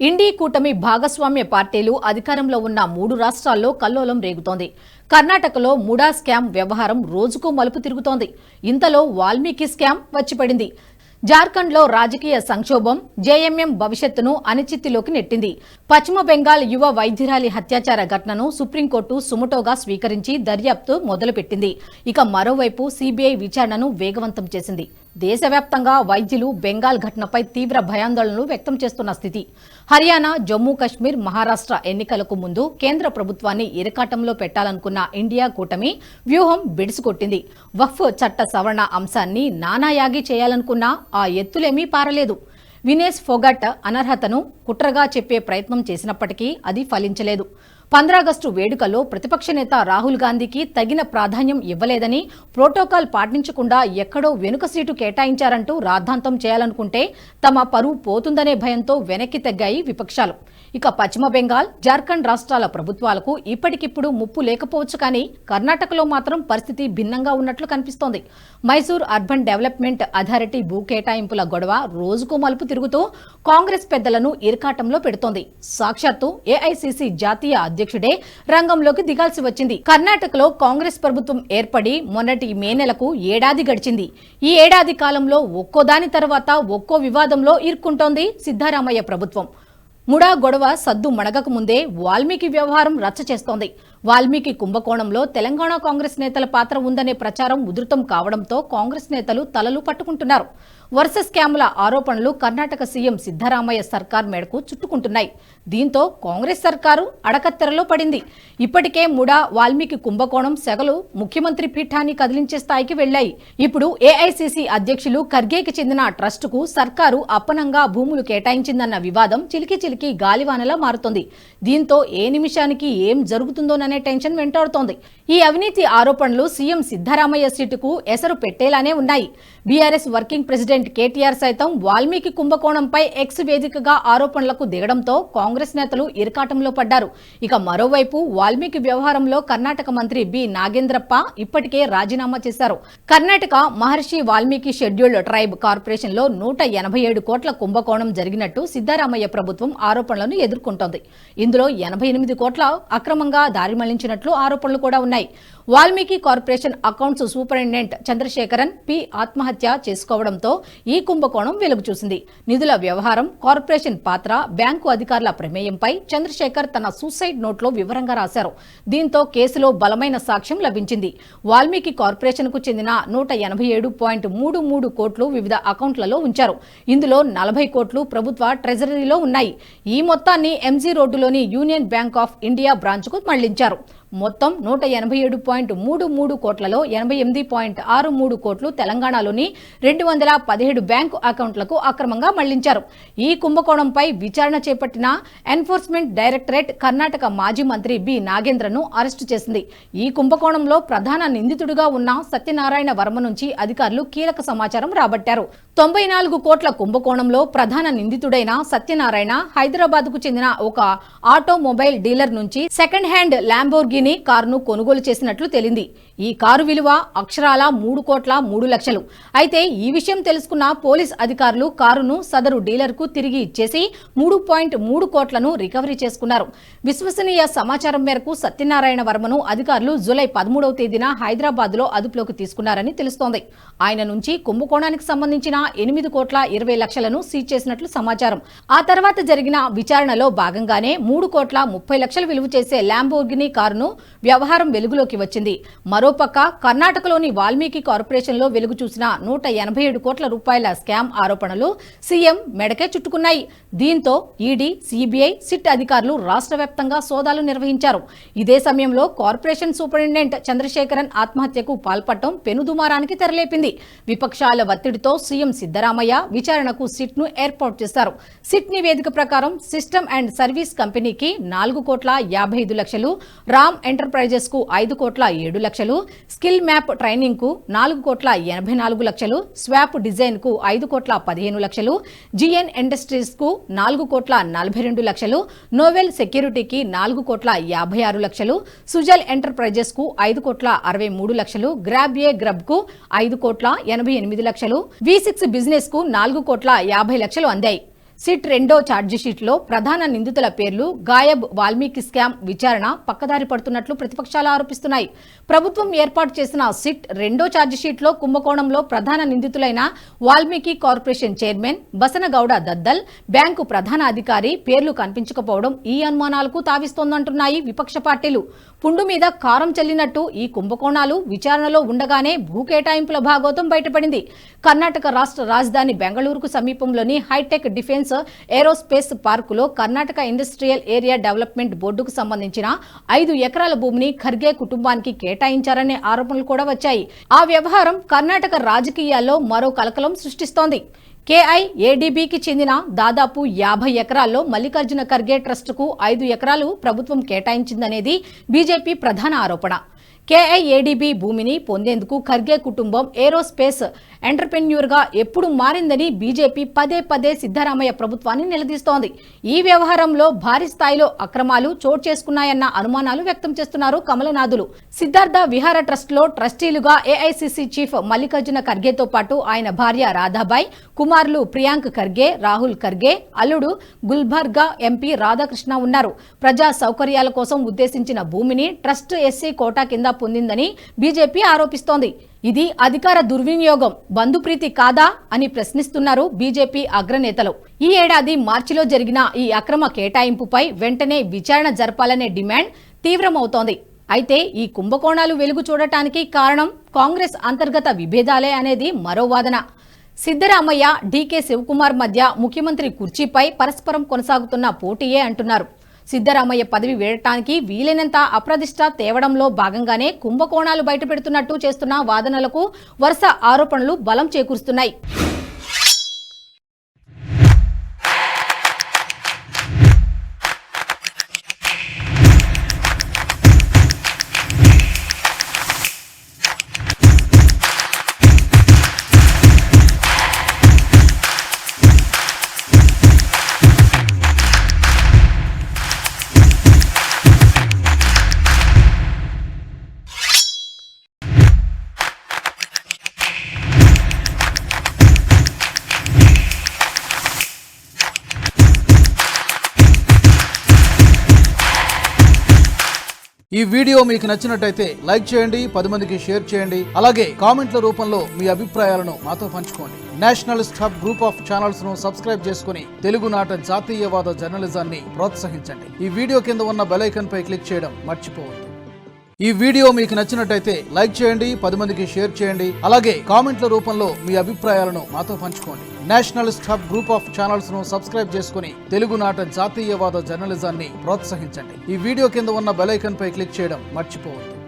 ఇండీ కూటమి భాగస్వామ్య పార్టీలు అధికారంలో ఉన్న 3 రాష్ట్రాల్లో కల్లోలం రేగుతోంది. కర్ణాటకలో ముడా స్కామ్ వ్యవహారం రోజుకు మలుపు తిరుగుతోంది. ఇంతలో వాల్మీకి స్కామ్ వచ్చిపడింది. జార్ఖండ్లో రాజకీయ సంక్షోభం జేఎంఎం భవిష్యత్తును అనిశ్చితిలోకి నెట్టింది. పశ్చిమ బెంగాల్ యువ వైద్యురాలి హత్యాచార ఘటనను సుప్రీంకోర్టు సుమోటోగా స్వీకరించి దర్యాప్తు మొదలుపెట్టింది. ఇక మరోవైపు సీబీఐ విచారణను వేగవంతం చేసింది. దేశవ్యాప్తంగా వైద్యులు బెంగాల్ ఘటనపై తీవ్ర భయాందోళనలు వ్యక్తం చేస్తున్న స్థితి. హర్యానా, జమ్మూ కశ్మీర్, మహారాష్ట్ర ఎన్నికలకు ముందు కేంద్ర ప్రభుత్వాన్ని ఇరకాటంలో పెట్టాలనుకున్న ఇండియా కూటమి వ్యూహం బిడుసుకొట్టింది. వక్ఫ్ చట్ట సవరణ అంశాన్ని నానాయాగి చేయాలనుకున్న ఆ ఎత్తులేమీ పారలేదు. వినేష్ ఫోగట్ అనర్హతను కుట్రగా చెప్పే ప్రయత్నం చేసినప్పటికీ అది ఫలించలేదు. 15 ఆగస్టు వేడుకల్లో ప్రతిపక్ష నేత రాహుల్ గాంధీకి తగిన ప్రాధాన్యం ఇవ్వలేదని, ప్రోటోకాల్ పాటించకుండా ఎక్కడో వెనుక సీటు కేటాయించారంటూ రాద్ధాంతం చేయాలనుకుంటే తమ పరువు పోతుందనే భయంతో వెనక్కి తగ్గాయి విపక్షాలు. ఇక పశ్చిమ బెంగాల్, జార్ఖండ్ రాష్ట్రాల ప్రభుత్వాలకు ఇప్పటికిప్పుడు ముప్పు లేకపోవచ్చు, కానీ కర్ణాటకలో మాత్రం పరిస్థితి భిన్నంగా ఉన్నట్లు కనిపిస్తోంది. మైసూర్ అర్బన్ డెవలప్మెంట్ అథారిటీ భూ కేటాయింపుల గొడవ రోజుకు మలుపు తిరుగుతూ కాంగ్రెస్ పెద్దలను ఇరకాటంలో పెడుతోంది. సాక్షాత్తు ఏఐసీసీ జాతీయ అధ్యక్షుడే రంగంలోకి దిగాల్సి వచ్చింది. కర్ణాటకలో కాంగ్రెస్ ప్రభుత్వం ఏర్పడి మొన్నటి మే నెలకు ఏడాది గడిచింది. ఈ ఏడాది కాలంలో ఒక్కో దాని తర్వాత ఒక్కో వివాదంలో ఇరుక్కుంటోంది సిద్ధరామయ్య ప్రభుత్వం. ముడా గొడవ సద్దు మణగక ముందే వాల్మీకి వ్యవహారం రచ్చ చేస్తోంది. వాల్మీకి కుంభకోణంలో తెలంగాణ కాంగ్రెస్ నేతల పాత్ర ఉందనే ప్రచారం ఉధృతం కావడంతో కాంగ్రెస్ నేతలు తలలు పట్టుకుంటున్నారు. వరుస స్కామ్ల ఆరోపణలు కర్ణాటక సీఎం సిద్ధరామయ్య సర్కార్ మేడకు చుట్టుకుంటున్నాయి. దీంతో కాంగ్రెస్ సర్కారు అడకత్తెరలో పడింది. ఇప్పటికే ముడా, వాల్మీకి కుంభకోణం సెగలు ముఖ్యమంత్రి పీఠాన్ని కదిలించే స్థాయికి వెళ్లాయి. ఇప్పుడు ఏఐసీసీ అధ్యక్షులు ఖర్గేకి చెందిన ట్రస్టుకు సర్కారు అప్పనంగా భూములు కేటాయించిందన్న వివాదం చిలికి గాలివానలా మారుతోంది. దీంతో ఏ నిమిషానికి ఏం జరుగుతుందోననే టెన్షన్ వెంటాడుతోంది. ఈ అవినీతి ఆరోపణలు సీఎం సిద్ధరామయ్య సీటుకు ఎసరు పెట్టేలానే ఉన్నాయి. బీఆర్ఎస్ వర్కింగ్ ప్రెసిడెంట్ కేటీఆర్ సైతం వాల్మీకి కుంభకోణంపై ఎక్స్ వేదికగా ఆరోపణలకు దిగడంతో కాంగ్రెస్ నేతలు ఇరకాటంలో పడ్డారు. ఇక మరోవైపు వాల్మీకి వ్యవహారంలో కర్ణాటక మంత్రి బి నాగేంద్రప్ప ఇప్పటికే రాజీనామా చేశారు. కర్ణాటక మహర్షి వాల్మీకి షెడ్యూల్డ్ ట్రైబ్ కార్పొరేషన్ లో 187 కోట్ల కుంభకోణం జరిగినట్టు సిద్ధరామయ్య ప్రభుత్వం ఆరోపణలను ఎదుర్కొంటోంది. ఇందులో 88 కోట్ల అక్రమంగా దారి మళ్లించినట్లు ఆరోపణలు కూడా ఉన్నాయి. Valmiki corporation accounts superintendent Chandrasekaran P ఆత్మహత్య చేసుకోవడంతో ఈ కుంభకోణం వెలుగు చూసింది. నిధుల వ్యవహారం, కార్పొరేషన్ పాత్ర, బ్యాంకు అధికారుల ప్రమేయంపై చంద్రశేఖర్ తన సూసైడ్ నోట్లో వివరంగా రాశారు. దీంతో కేసులో బలమైన సాక్ష్యం లభించింది. వాల్మీకి కార్పొరేషన్ కు చెందిన 187.33 కోట్లు వివిధ అకౌంట్లలో ఉంచారు. ఇందులో 40 కోట్లు ప్రభుత్వ ట్రెజరీలో ఉన్నాయి. ఈ మొత్తాన్ని ఎంజీ రోడ్డులోని యూనియన్ బ్యాంక్ ఆఫ్ ఇండియా బ్రాంచ్కు మళ్లించారు. మొత్తం 187.33 కోట్లలో 88.63 కోట్లు తెలంగాణలోని 217 బ్యాంకు అకౌంట్లకు అక్రమంగా మళ్లించారు. ఈ కుంభకోణంపై విచారణ చేపట్టిన ఎన్ఫోర్స్మెంట్ డైరెక్టరేట్ కర్ణాటక మాజీ మంత్రి బి నాగేంద్రను అరెస్టు చేసింది. ఈ కుంభకోణంలో ప్రధాన నిందితుడిగా ఉన్న సత్యనారాయణ వర్మ నుంచి అధికారులు కీలక సమాచారం రాబట్టారు. 94 కోట్ల కుంభకోణంలో ప్రధాన నిందితుడైన సత్యనారాయణ హైదరాబాద్ కు చెందిన ఒక ఆటోమొబైల్ డీలర్ నుంచి సెకండ్ హ్యాండ్ ల్యాంబోర్గినీ కారును కొనుగోలు చేసినట్లు తేలింది. ఈ కారు విలువ అక్షరాల 3,03,00,000. అయితే ఈ విషయం తెలుసుకున్న పోలీస్ అధికారులు కారును సదరు డీలర్ కు తిరిగి ఇచ్చేసి 3.3 కోట్లను రికవరీ చేసుకున్నారు. విశ్వసనీయ సమాచారం మేరకు సత్యనారాయణ వర్మను అధికారులు జూలై 13వ తేదీన హైదరాబాద్ లో అదుపులోకి తీసుకున్నారని తెలుస్తోంది. ఆయన నుంచి కుంభకోణానికి సంబంధించిన 8,20,00,000ను సీజ్ చేసినట్లు సమాచారం. ఆ తర్వాత జరిగిన విచారణలో భాగంగానే 3,30,00,000 విలువ చేసే ల్యాంబోర్గినీ కారును వ్యవహారం వెలుగులోకి వచ్చింది. మరోపక్క కర్ణాటకలోని వాల్మీకి కార్పొరేషన్ లో వెలుగు చూసిన 187 కోట్ల రూపాయల స్కామ్ ఆరోపణలు సీఎం మెడకే చుట్టుకున్నాయి. దీంతో ఈడీ, సీబీఐ, సిట్ అధికారులు రాష్ట్ర వ్యాప్తంగా సోదాలు నిర్వహించారు. ఇదే సమయంలో కార్పొరేషన్ సూపరింటెండెంట్ చంద్రశేఖరన్ ఆత్మహత్యకు పాల్పడటం పెనుదుమారానికి తెరలేపింది. విపక్షాల ఒత్తిడితో సీఎం సిద్ధరామయ్య విచారణకు సిట్ ను ఏర్పాటు చేశారు. సిట్ నివేదిక ప్రకారం సిస్టమ్ అండ్ సర్వీస్ కంపెనీకి 4,55,00,000, రామ్ ఎంటర్ప్రైజెస్ కు 5,07,00,000, స్కిల్ మ్యాప్ ట్రైనింగ్ కు 4,84,00,000, స్వాప్ డిజైన్ కు 5,15,00,000, జిఎన్ ఇండస్ట్రీస్ కు 4,42,00,000, నోవెల్ సెక్యూరిటీకి 4,56,00,000, సుజల్ ఎంటర్ప్రైజెస్ కు 5,63,00,000, గ్రాబ్ ఏ గ్రబ్ కు 5,88,00,000, V6 బిజినెస్ కు 4,50,00,000 అందాయి. సిట్ రెండో ఛార్జిషీట్లో ప్రధాన నిందితుల పేర్లు గాయబ్ వాల్మీకి స్కామ్ విచారణ పక్కదారి పడుతున్నట్లు ప్రతిపక్షాలు ఆరోపిస్తున్నాయి. ప్రభుత్వం ఏర్పాటు చేసిన సిట్ రెండో ఛార్జిషీట్లో కుంభకోణంలో ప్రధాన నిందితులైన Valmiki corporation chairman Basanagouda Daddal, bank ప్రధాన అధికారి పేర్లు కనిపించకపోవడం ఈ అనుమానాలకు తావిస్తోందంటున్నాయి విపక్ష పార్టీలు. పుండు మీద కారం చల్లినట్టు ఈ కుంభకోణాలు విచారణలో ఉండగానే భూ కేటాయింపుల భాగోతం బయటపడింది. కర్ణాటక రాష్ట్ర రాజధాని బెంగళూరుకు సమీపంలోని హైటెక్ డిఫెన్స్ ఏరోస్పేస్ పార్కులో కర్ణాటక ఇండస్ట్రియల్ ఏరియా డెవలప్మెంట్ బోర్డుకు సంబంధించిన 5 ఎకరాల భూమిని ఖర్గే కుటుంబానికి కేటాయించారనే ఆరోపణలు కూడా వచ్చాయి. ఆ వ్యవహారం కర్ణాటక రాజకీయాల్లో మరో కలకలం సృష్టిస్తోంది. కేఐఏడీబీకి చెందిన దాదాపు 50 ఎకరాల్లో మల్లికార్జున ఖర్గే ట్రస్టుకు 5 ఎకరాలు ప్రభుత్వం కేటాయించిందనేది బీజేపీ ప్రధాన ఆరోపణ. కేఐఏడీబీ భూమిని పొందేందుకు ఖర్గే కుటుంబం ఏరోస్పేస్ ఎంటర్ప్రెన్యూర్గా ఎప్పుడు మారిందని బీజేపీ పదే పదే సిద్ధరామయ్య ప్రభుత్వాన్ని నిలదీస్తోంది. ఈ వ్యవహారంలో భారీ స్థాయిలో అక్రమాలు చోటు చేసుకున్నాయన్న అనుమానాలు వ్యక్తం చేస్తున్నారు కమలనాథులు. సిద్ధార్థ విహార ట్రస్టులో ట్రస్టీలుగా ఏఐసీసీ చీఫ్ మల్లికార్జున ఖర్గేతో పాటు ఆయన భార్య రాధాబాయ్, కుమారులు ప్రియాంక్ ఖర్గే, రాహుల్ ఖర్గే, అల్లుడు గుల్బర్గా ఎంపీ రాధాకృష్ణ ఉన్నారు. ప్రజా సౌకర్యాల కోసం ఉద్దేశించిన భూమిని ట్రస్ట్ ఎస్సీ కోటా కింద పొందిందని బీజేపీ ఆరోపిస్తోంది. ఇది అధికార దుర్వినియోగం, బంధుప్రీతి కాదా అని ప్రశ్నిస్తున్నారు బీజేపీ అగ్రనేతలు. ఈ ఏడాది మార్చిలో జరిగిన ఈ అక్రమ కేటాయింపుపై వెంటనే విచారణ జరపాలనే డిమాండ్ తీవ్రమవుతోంది. అయితే ఈ కుంభకోణాలు వెలుగు చూడటానికి కారణం కాంగ్రెస్ అంతర్గత విభేదాలే అనేది మరో వాదన. సిద్ధరామయ్య, డీకే శివకుమార్ మధ్య ముఖ్యమంత్రి కుర్చీపై పరస్పరం కొనసాగుతున్న పోటీయే అంటున్నారు. సిద్ధరామయ్య పదవి వీడటానికి వీలైనంత అప్రదిష్ట తేవడంలో భాగంగానే కుంభకోణాలు బయటపెడుతున్నట్టు చేస్తున్న వాదనలకు వరుస ఆరోపణలు బలం చేకూరుస్తున్నాయి. ఈ వీడియో మీకు నచ్చినట్టయితే లైక్ చేయండి, 10 మందికి షేర్ చేయండి. అలాగే కామెంట్ల రూపంలో మీ అభిప్రాయాలను మాతో పంచుకోండి. Nationalist hub group of channels ను సబ్స్క్రైబ్ చేసుకుని తెలుగునాట జాతీయవాద జర్నలిజాన్ని ప్రోత్సహించండి. ఈ వీడియో కింద ఉన్న బెల్ ఐకాన్ పై క్లిక్ చేయడం మర్చిపోవద్దు. ఈ వీడియో మీకు నచ్చినట్టయితే లైక్ చేయండి, 10 మందికి షేర్ చేయండి. అలాగే కామెంట్ల రూపంలో మీ అభిప్రాయాలను మాతో పంచుకోండి. Nationalist hub group of channels ను సబ్స్క్రైబ్ చేసుకుని తెలుగునాట జాతీయవాద జర్నలిజాన్ని ప్రోత్సహించండి. ఈ వీడియో కింద ఉన్న బెల్ ఐకాన్ పై క్లిక్ చేయడం మర్చిపోవద్దు.